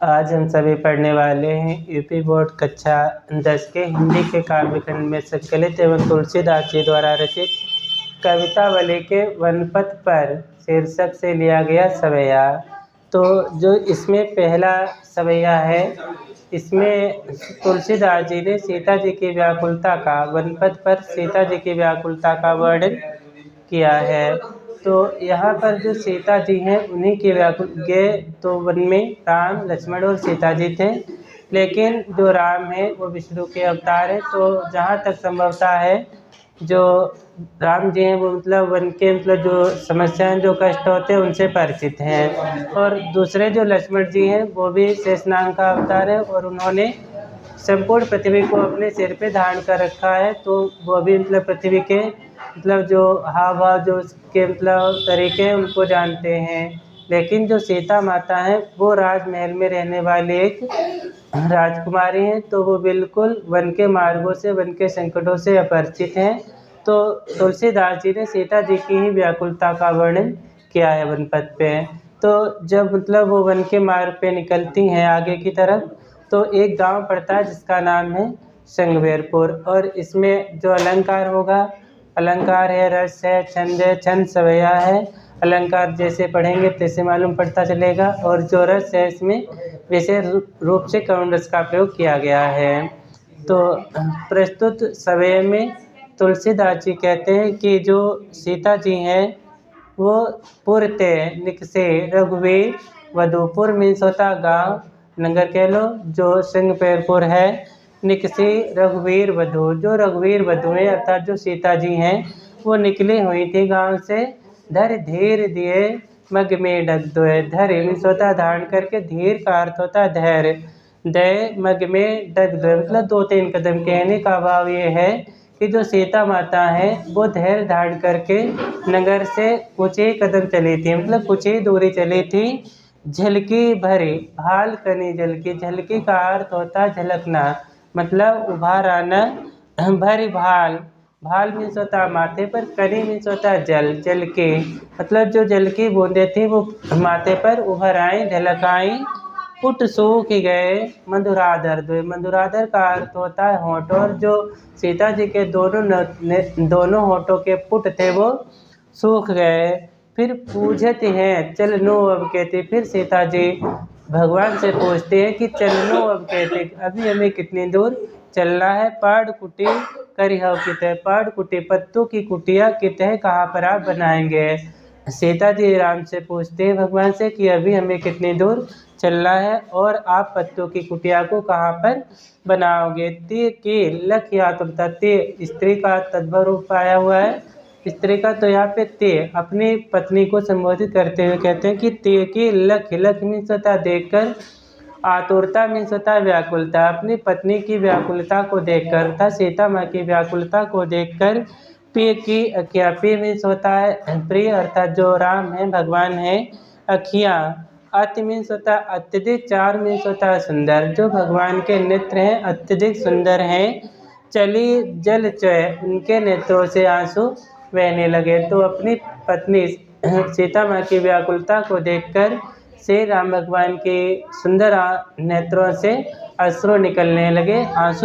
आज हम सभी पढ़ने वाले हैं यूपी बोर्ड कक्षा 10 के हिंदी के काव्यखंड में संकलित एवं तुलसीदास जी द्वारा रचित कवितावली के वनपथ पर शीर्षक से लिया गया सवैया। तो जो इसमें पहला सवैया है, इसमें तुलसीदास जी ने सीता जी की व्याकुलता का वनपथ पर सीता जी की व्याकुलता का वर्णन किया है। तो यहाँ पर जो सीता जी हैं उन्हीं की व्याकुल तो वन में राम लक्ष्मण और सीता जी थे, लेकिन जो राम है वो विष्णु के अवतार है। तो जहाँ तक संभवता है जो राम जी हैं वो वन के जो समस्याएं जो कष्ट होते हैं उनसे परिचित हैं, और दूसरे जो लक्ष्मण जी हैं वो भी शेषनाग का अवतार है और उन्होंने संपूर्ण पृथ्वी को अपने सिर पे धारण कर रखा है। तो वो भी पृथ्वी के जो हाव भाव जो उसके तरीके हैं उनको जानते हैं। लेकिन जो सीता माता है वो राजमहल में रहने वाली एक राजकुमारी हैं, तो वो बिल्कुल वन के मार्गों से वन के संकटों से अपरिचित हैं। तो तुलसीदास जी ने सीता जी की ही व्याकुलता का वर्णन किया है वनपथ पे। तो जब वो वन के मार्ग पे निकलती हैं आगे की तरफ, तो एक गांव पड़ता है जिसका नाम है संगवेरपुर। और इसमें जो अलंकार होगा, अलंकार है, रस है, छंद है, छंद सवैया है। अलंकार जैसे पढ़ेंगे तैसे मालूम पड़ता चलेगा। और जो रस है इसमें विशेष रूप से करुण रस का प्रयोग किया गया है। तो प्रस्तुत सवैये में तुलसीदास जी कहते हैं कि जो सीता जी हैं वो पुरते निकसे रघुवीर वधुपुर मीन्स होता गाँव, नगर कह लो, जो संगवेरपुर है। निकसी रघुवीर वधु, जो रघुवीर वधु है अर्थात जो सीता जी हैं वो निकली हुई थी गांव से। धर धीर दिए मग में डग दोए, धर मीन्स होता धारण करके, धीर का अर्थ होता धैर्य, दय मग में डग दोए 2-3 कदम। कहने का भाव ये है कि जो सीता माता है वो धैर्य धारण करके नगर से कुछ ही कदम चली थी, कुछ ही दूरी चली थी। झलकी भरी भाल कनी झलकी, झलकी का अर्थ होता झलकना, उभार आना। भरी भाल, भाल मीन्स होता माथे पर, कनी मीन्स होता जल, जल के जो जल की बूंदे थी वो माथे पर उभर आई, झलक आई। पुट सूख गए मधुराधर दोए, मधुराधर का अर्थ होता है होंठ, और जो सीता जी के दोनों होंठों के पुट थे वो सूख गए। फिर पूछते हैं चल नो अब कहते, फिर सीता जी भगवान से पूछते हैं कि चलनो अब कहते, अभी हमें कितनी दूर चलना है। पाड़ कुटी करिहव कितः, पाड़ कुटी पत्तों की कुटिया कितः कहाँ पर आप बनाएंगे। सीता जी राम से पूछते हैं भगवान से कि अभी हमें कितनी दूर चलना है और आप पत्तों की कुटिया को कहाँ पर बनाओगे। ते के लख या तुमता, ते स्त्री का तद्भव रूप आया हुआ है स्त्री का, तो यहाँ पे ते अपनी पत्नी को संबोधित करते हुए कहते हैं कि ते की लख, लख मीन्स होता देखकर, आतुरता मीन्स होता व्याकुलता, अपनी पत्नी की व्याकुलता को देखकर तथा सीता माँ की व्याकुलता को देखकर। पे की अखिया, पे मीन्स होता है प्रिय अर्थात जो राम है भगवान है। अखियाँ, अति मीन्स होता अत्यधिक, चार मीन्स होता सुंदर, जो भगवान के नेत्र हैं अत्यधिक सुंदर हैं। चली जल चय, उनके नेत्रों से आंसू बहने लगे। तो अपनी पत्नी सीता माँ की व्याकुलता को देखकर श्री राम भगवान के सुंदर नेत्रों से अश्रु निकलने लगे, आंसू